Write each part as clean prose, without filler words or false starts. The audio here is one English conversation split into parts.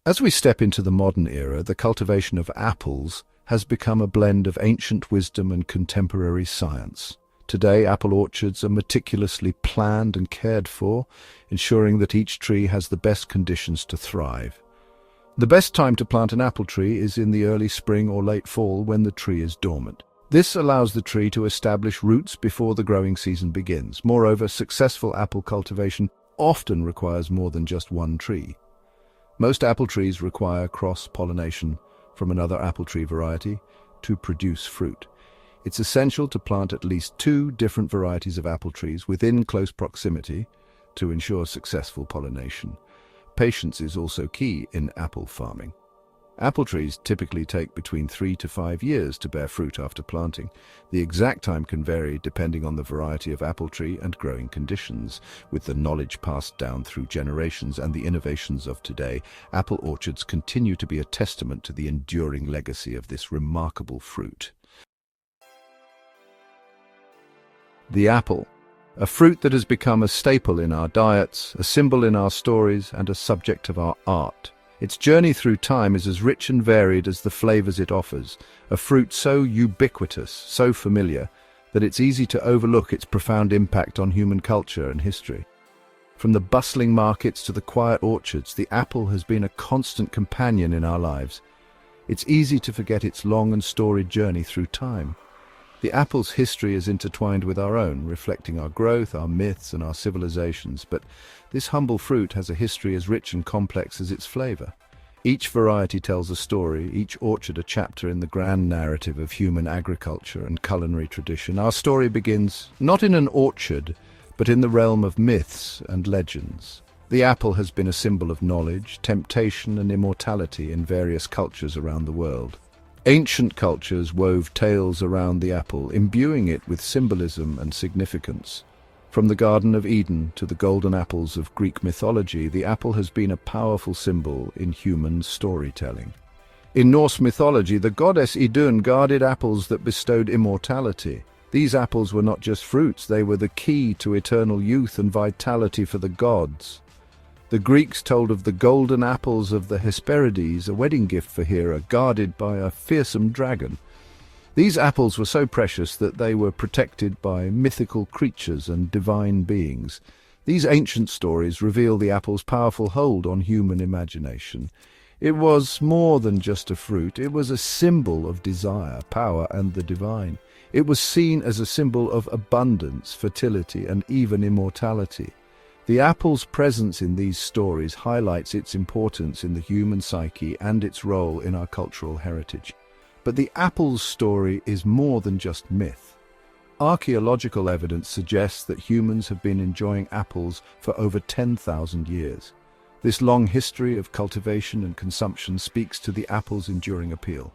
As we step into the modern era, the cultivation of apples has become a blend of ancient wisdom and contemporary science. Today, apple orchards are meticulously planned and cared for, ensuring that each tree has the best conditions to thrive. The best time to plant an apple tree is in the early spring or late fall when the tree is dormant. This allows the tree to establish roots before the growing season begins. Moreover, successful apple cultivation often requires more than just one tree. Most apple trees require cross-pollination from another apple tree variety to produce fruit. It's essential to plant at least 2 different varieties of apple trees within close proximity to ensure successful pollination. Patience is also key in apple farming. Apple trees typically take between 3 to 5 years to bear fruit after planting. The exact time can vary depending on the variety of apple tree and growing conditions. With the knowledge passed down through generations and the innovations of today, apple orchards continue to be a testament to the enduring legacy of this remarkable fruit. The apple, a fruit that has become a staple in our diets, a symbol in our stories, and a subject of our art. Its journey through time is as rich and varied as the flavors it offers, a fruit so ubiquitous, so familiar, that it's easy to overlook its profound impact on human culture and history. From the bustling markets to the quiet orchards, the apple has been a constant companion in our lives. It's easy to forget its long and storied journey through time. The apple's history is intertwined with our own, reflecting our growth, our myths, and our civilizations, but this humble fruit has a history as rich and complex as its flavor. Each variety tells a story, each orchard a chapter in the grand narrative of human agriculture and culinary tradition. Our story begins not in an orchard, but in the realm of myths and legends. The apple has been a symbol of knowledge, temptation, and immortality in various cultures around the world. Ancient cultures wove tales around the apple, imbuing it with symbolism and significance. From the Garden of Eden to the golden apples of Greek mythology, the apple has been a powerful symbol in human storytelling. In Norse mythology, the goddess Idun guarded apples that bestowed immortality. These apples were not just fruits, they were the key to eternal youth and vitality for the gods. The Greeks told of the golden apples of the Hesperides, a wedding gift for Hera, guarded by a fearsome dragon. These apples were so precious that they were protected by mythical creatures and divine beings. These ancient stories reveal the apple's powerful hold on human imagination. It was more than just a fruit, it was a symbol of desire, power, and the divine. It was seen as a symbol of abundance, fertility, and even immortality. The apple's presence in these stories highlights its importance in the human psyche and its role in our cultural heritage. But the apple's story is more than just myth. Archaeological evidence suggests that humans have been enjoying apples for over 10,000 years. This long history of cultivation and consumption speaks to the apple's enduring appeal.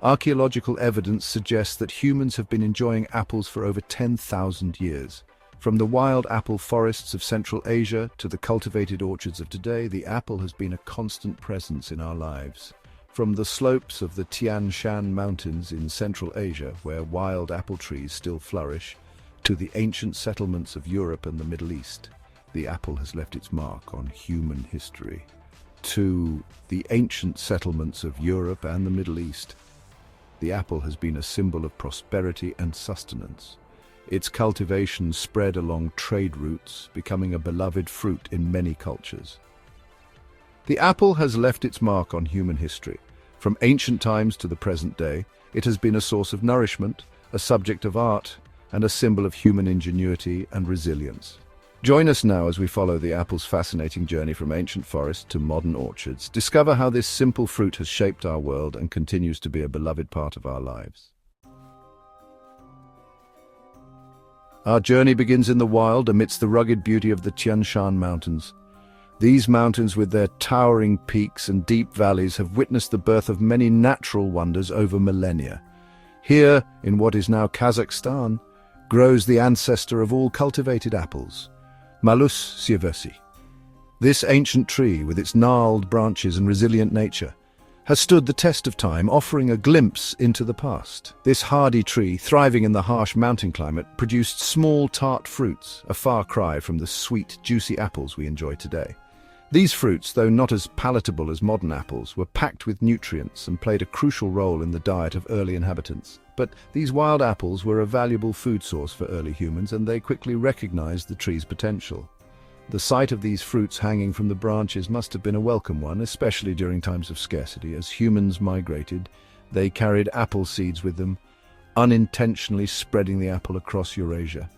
Archaeological evidence suggests that humans have been enjoying apples for over 10,000 years. From the wild apple forests of Central Asia to the cultivated orchards of today, the apple has been a constant presence in our lives. From the slopes of the Tian Shan Mountains in Central Asia, where wild apple trees still flourish, to the ancient settlements of Europe and the Middle East, the apple has left its mark on human history. To the ancient settlements of Europe and the Middle East, the apple has been a symbol of prosperity and sustenance. Its cultivation spread along trade routes, becoming a beloved fruit in many cultures. The apple has left its mark on human history. From ancient times to the present day, it has been a source of nourishment, a subject of art, and a symbol of human ingenuity and resilience. Join us now as we follow the apple's fascinating journey from ancient forests to modern orchards. Discover how this simple fruit has shaped our world and continues to be a beloved part of our lives. Our journey begins in the wild amidst the rugged beauty of the Tian Shan Mountains. These mountains, with their towering peaks and deep valleys, have witnessed the birth of many natural wonders over millennia. Here, in what is now Kazakhstan, grows the ancestor of all cultivated apples, Malus sieversii. This ancient tree, with its gnarled branches and resilient nature, has stood the test of time, offering a glimpse into the past. This hardy tree, thriving in the harsh mountain climate, produced small tart fruits, a far cry from the sweet, juicy apples we enjoy today. These fruits, though not as palatable as modern apples, were packed with nutrients and played a crucial role in the diet of early inhabitants. But these wild apples were a valuable food source for early humans, and they quickly recognized the tree's potential. The sight of these fruits hanging from the branches must have been a welcome one, especially during times of scarcity. As humans migrated, they carried apple seeds with them, unintentionally spreading the apple across Eurasia.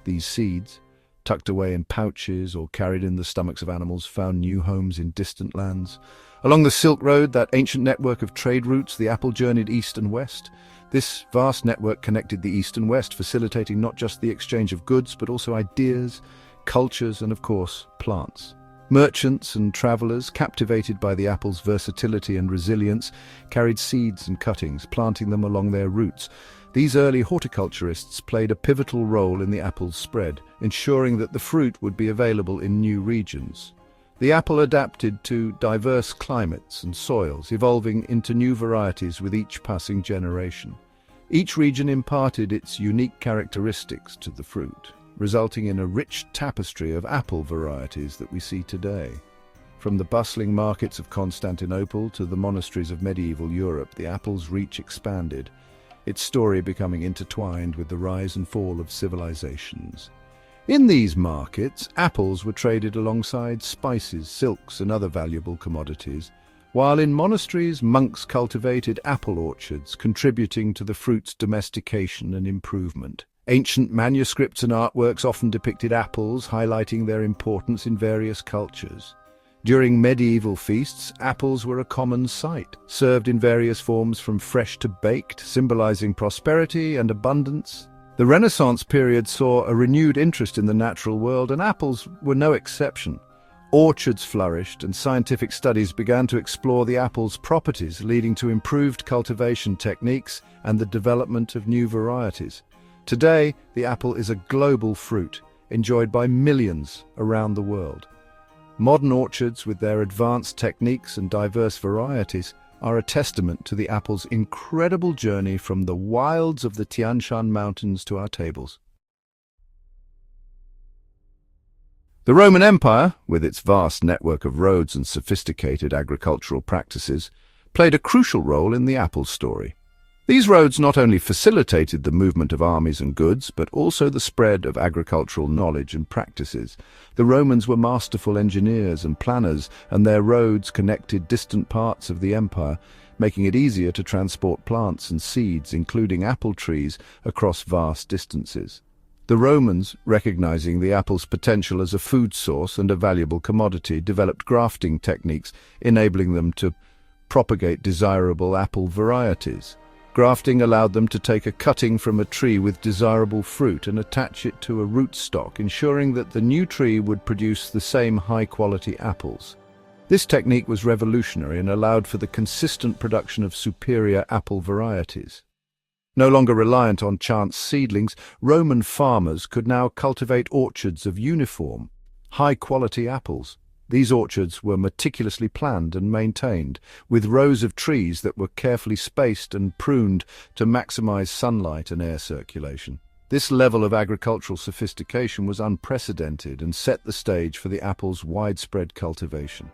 These seeds, tucked away in pouches or carried in the stomachs of animals, found new homes in distant lands. Along the Silk Road, that ancient network of trade routes, the apple journeyed east and west. This vast network connected the east and west, facilitating not just the exchange of goods, but also ideas, cultures, and of course, plants. Merchants and travelers, captivated by the apple's versatility and resilience, carried seeds and cuttings, planting them along their routes. These early horticulturists played a pivotal role in the apple's spread, ensuring that the fruit would be available in new regions. The apple adapted to diverse climates and soils, evolving into new varieties with each passing generation. Each region imparted its unique characteristics to the fruit, resulting in a rich tapestry of apple varieties that we see today. From the bustling markets of Constantinople to the monasteries of medieval Europe, the apple's reach expanded, its story becoming intertwined with the rise and fall of civilizations. In these markets, apples were traded alongside spices, silks, and other valuable commodities, while in monasteries, monks cultivated apple orchards, contributing to the fruit's domestication and improvement. Ancient manuscripts and artworks often depicted apples, highlighting their importance in various cultures. During medieval feasts, apples were a common sight, served in various forms from fresh to baked, symbolizing prosperity and abundance. The Renaissance period saw a renewed interest in the natural world, and apples were no exception. Orchards flourished, and scientific studies began to explore the apple's properties, leading to improved cultivation techniques and the development of new varieties. Today, the apple is a global fruit, enjoyed by millions around the world. Modern orchards, with their advanced techniques and diverse varieties, are a testament to the apple's incredible journey from the wilds of the Tian Shan Mountains to our tables. The Roman Empire, with its vast network of roads and sophisticated agricultural practices, played a crucial role in the apple story. These roads not only facilitated the movement of armies and goods, but also the spread of agricultural knowledge and practices. The Romans were masterful engineers and planners, and their roads connected distant parts of the empire, making it easier to transport plants and seeds, including apple trees, across vast distances. The Romans, recognizing the apple's potential as a food source and a valuable commodity, developed grafting techniques, enabling them to propagate desirable apple varieties. Grafting allowed them to take a cutting from a tree with desirable fruit and attach it to a rootstock, ensuring that the new tree would produce the same high-quality apples. This technique was revolutionary and allowed for the consistent production of superior apple varieties. No longer reliant on chance seedlings, Roman farmers could now cultivate orchards of uniform, high-quality apples. These orchards were meticulously planned and maintained, with rows of trees that were carefully spaced and pruned to maximize sunlight and air circulation. This level of agricultural sophistication was unprecedented and set the stage for the apple's widespread cultivation.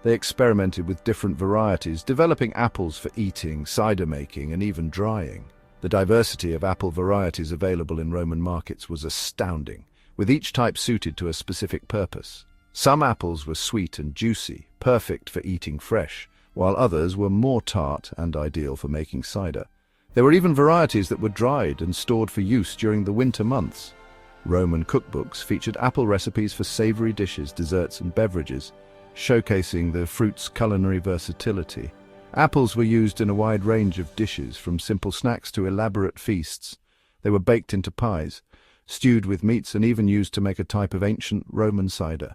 They experimented with different varieties, developing apples for eating, cider making, and even drying. The diversity of apple varieties available in Roman markets was astounding, with each type suited to a specific purpose. Some apples were sweet and juicy, perfect for eating fresh, while others were more tart and ideal for making cider. There were even varieties that were dried and stored for use during the winter months. Roman cookbooks featured apple recipes for savory dishes, desserts, and beverages, showcasing the fruit's culinary versatility. Apples were used in a wide range of dishes, from simple snacks to elaborate feasts. They were baked into pies, stewed with meats, and even used to make a type of ancient Roman cider.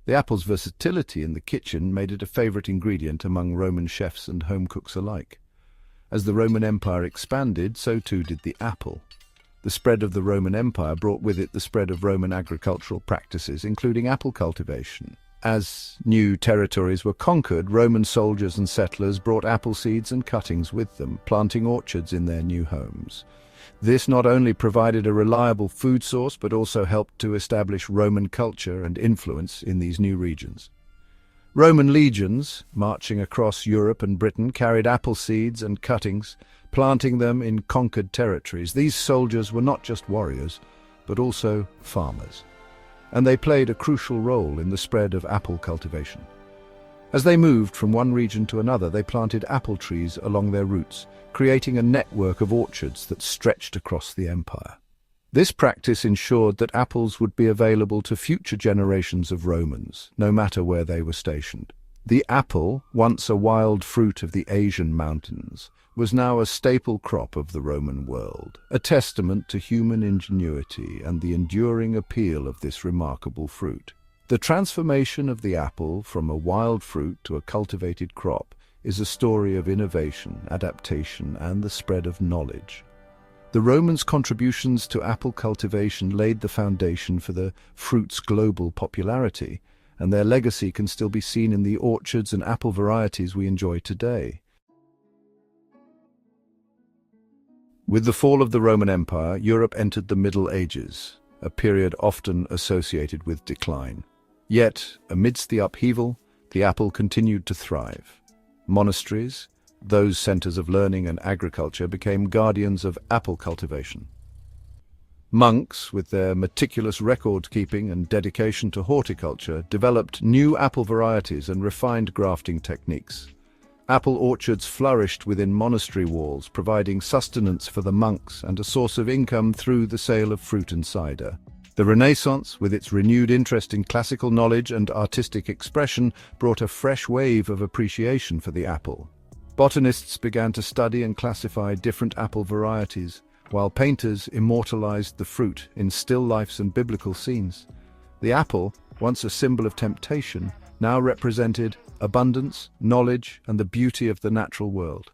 The apple's versatility in the kitchen made it a favorite ingredient among Roman chefs and home cooks alike. As the Roman Empire expanded, so too did the apple. The spread of the Roman Empire brought with it the spread of Roman agricultural practices, including apple cultivation. As new territories were conquered, Roman soldiers and settlers brought apple seeds and cuttings with them, planting orchards in their new homes. This not only provided a reliable food source, but also helped to establish Roman culture and influence in these new regions. Roman legions, marching across Europe and Britain, carried apple seeds and cuttings, planting them in conquered territories. These soldiers were not just warriors, but also farmers, and they played a crucial role in the spread of apple cultivation. As they moved from one region to another, they planted apple trees along their routes, creating a network of orchards that stretched across the empire. This practice ensured that apples would be available to future generations of Romans, no matter where they were stationed. The apple, once a wild fruit of the Asian mountains, was now a staple crop of the Roman world, a testament to human ingenuity and the enduring appeal of this remarkable fruit. The transformation of the apple from a wild fruit to a cultivated crop is a story of innovation, adaptation, and the spread of knowledge. The Romans' contributions to apple cultivation laid the foundation for the fruit's global popularity, and their legacy can still be seen in the orchards and apple varieties we enjoy today. With the fall of the Roman Empire, Europe entered the Middle Ages, a period often associated with decline. Yet, amidst the upheaval, the apple continued to thrive. Monasteries, those centers of learning and agriculture, became guardians of apple cultivation. Monks, with their meticulous record-keeping and dedication to horticulture, developed new apple varieties and refined grafting techniques. Apple orchards flourished within monastery walls, providing sustenance for the monks and a source of income through the sale of fruit and cider. The Renaissance, with its renewed interest in classical knowledge and artistic expression, brought a fresh wave of appreciation for the apple. Botanists began to study and classify different apple varieties, while painters immortalized the fruit in still lifes and biblical scenes. The apple, once a symbol of temptation, now represented abundance, knowledge, and the beauty of the natural world.